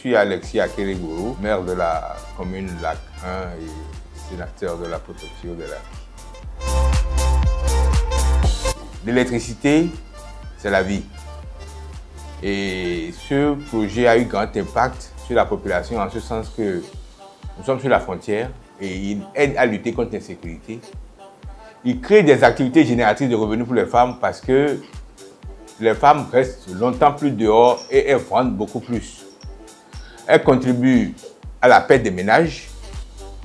suis Alexis Akelegoro, maire de la commune Lac 1 et sénateur de la protection de l'air. L'électricité, c'est la vie. Et ce projet a eu grand impact sur la population en ce sens que nous sommes sur la frontière et il aide à lutter contre l'insécurité. Il crée des activités génératrices de revenus pour les femmes parce que les femmes restent longtemps plus dehors et elles vendent beaucoup plus. Elles contribuent à la paix des ménages,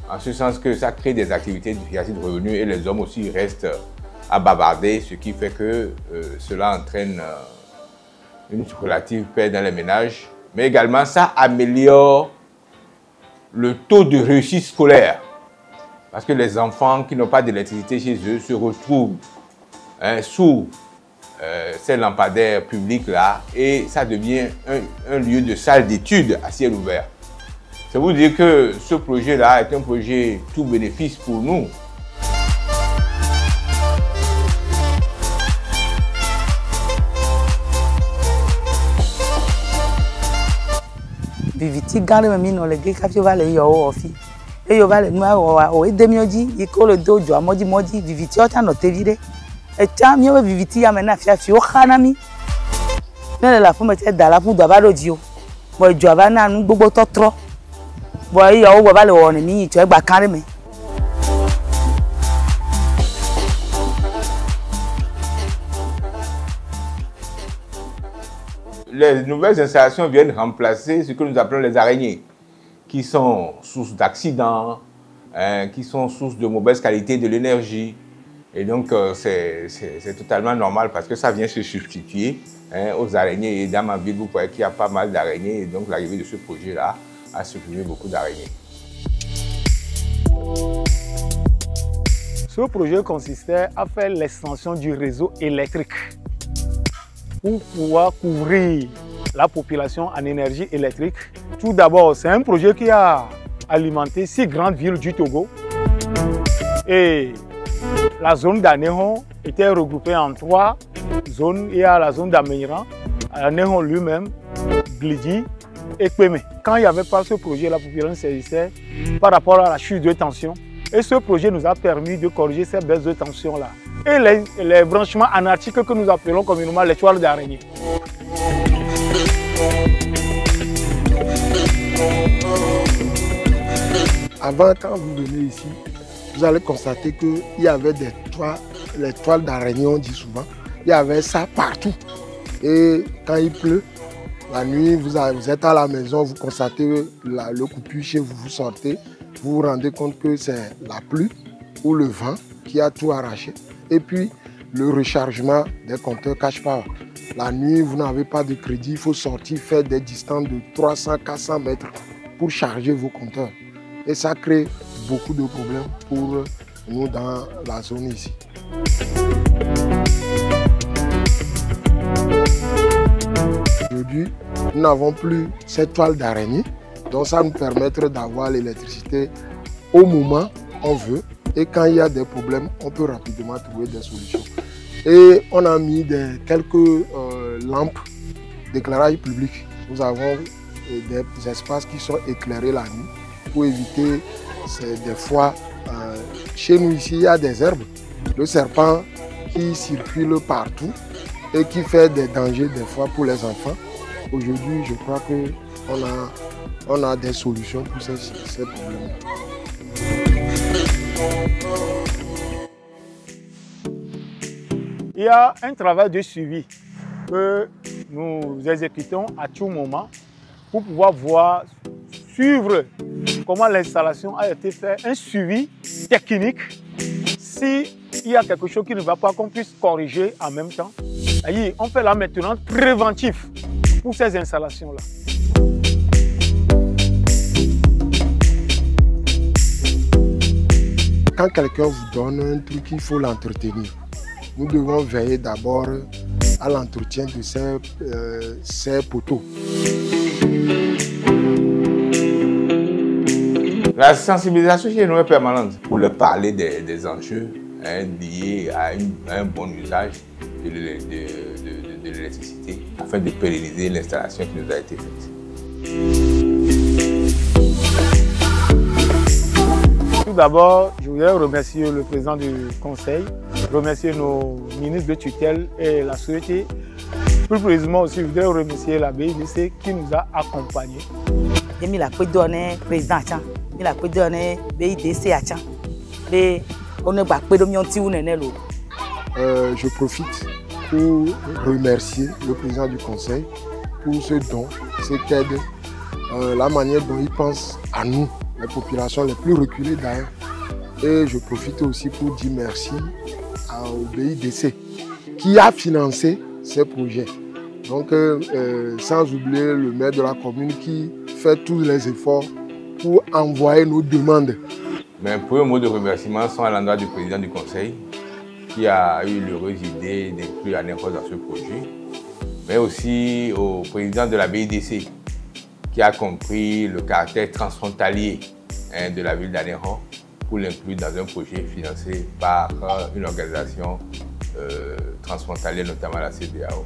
en ce sens que ça crée des activités génératrices de revenus et les hommes aussi restent à bavarder, ce qui fait que cela entraîne une relative paix dans les ménages. Mais également, ça améliore le taux de réussite scolaire. Parce que les enfants qui n'ont pas d'électricité chez eux se retrouvent sous ces lampadaires publics-là et ça devient un lieu de salle d'études à ciel ouvert. Ça veut dire que ce projet-là est un projet tout bénéfice pour nous. Viviti gare me mino le kafi va le yo ofi e yo va le nua o e demioji iko le dojo amoji moji viviti o ta no tevire e cha mi o viviti ya me na fi o khana mi ne la fun me te da la fu do ba loji o bo jo ba na nu gbogbo totro bo e yo wo ba le wo ni mi to e gba kan re me. Les nouvelles installations viennent remplacer ce que nous appelons les araignées, qui sont source d'accidents, qui sont source de mauvaise qualité de l'énergie. Et donc, c'est totalement normal parce que ça vient se substituer aux araignées. Et dans ma ville, vous voyez qu'il y a pas mal d'araignées. Et donc, l'arrivée de ce projet-là a supprimé beaucoup d'araignées. Ce projet consistait à faire l'extension du réseau électrique pour pouvoir couvrir la population en énergie électrique. Tout d'abord, c'est un projet qui a alimenté 6 grandes villes du Togo. Et la zone d'Anéhon était regroupée en 3 zones. Il y a la zone d'Améiran, Anéhon lui-même, Glidi et Kweme. Quand il n'y avait pas ce projet, la population saisissait par rapport à la chute de tension. Et ce projet nous a permis de corriger ces baisses de tension-là. Et les branchements anarchiques que nous appelons communément les toiles d'araignée. Avant, quand vous venez ici, vous allez constater qu'il y avait les toiles d'araignée, on dit souvent. Il y avait ça partout. Et quand il pleut, la nuit, vous êtes à la maison, vous constatez le coupure chez vous, vous sortez, vous vous rendez compte que c'est la pluie ou le vent qui a tout arraché. Et puis, le rechargement des compteurs cache power. La nuit, vous n'avez pas de crédit, il faut sortir, faire des distances de 300-400 mètres pour charger vos compteurs. Et ça crée beaucoup de problèmes pour nous dans la zone ici. Aujourd'hui, nous n'avons plus cette toile d'araignée, donc ça nous permettra d'avoir l'électricité au moment où on veut. Et quand il y a des problèmes, on peut rapidement trouver des solutions. Et on a mis quelques lampes d'éclairage public. Nous avons des espaces qui sont éclairés la nuit pour éviter des fois. Chez nous ici, il y a des herbes. Le serpent qui circule partout et qui fait des dangers des fois pour les enfants. Aujourd'hui, je crois qu'on a des solutions pour ces problèmes. Il y a un travail de suivi que nous exécutons à tout moment pour pouvoir suivre comment l'installation a été faite, un suivi technique. S'il y a quelque chose qui ne va pas, qu'on puisse corriger en même temps. On fait là maintenant préventif pour ces installations-là. Quand quelqu'un vous donne un truc, il faut l'entretenir. Nous devons veiller d'abord à l'entretien de ces poteaux. La sensibilisation chez nous est permanente pour leur parler des enjeux liés à un bon usage de l'électricité afin de pérenniser l'installation qui nous a été faite. d'abord, je voudrais remercier le président du conseil, remercier nos ministres de tutelle et la société. Plus précisément aussi, je voudrais remercier la BIDC qui nous a accompagnés. Je suis le président, je suis le BIDC. Je profite pour remercier le président du conseil pour ce don, cette aide, la manière dont il pense à nous, les populations les plus reculées d'ailleurs. Et je profite aussi pour dire merci au BIDC qui a financé ces projets. Donc, sans oublier le maire de la commune qui fait tous les efforts pour envoyer nos demandes. Mes premiers mots de remerciement sont à l'endroit du président du conseil qui a eu l'heureuse idée d'inclure Anéron dans ce projet, mais aussi au président de la BIDC qui a compris le caractère transfrontalier de la ville d'Anéron pour l'inclure dans un projet financé par une organisation transfrontalière, notamment la CEDEAO.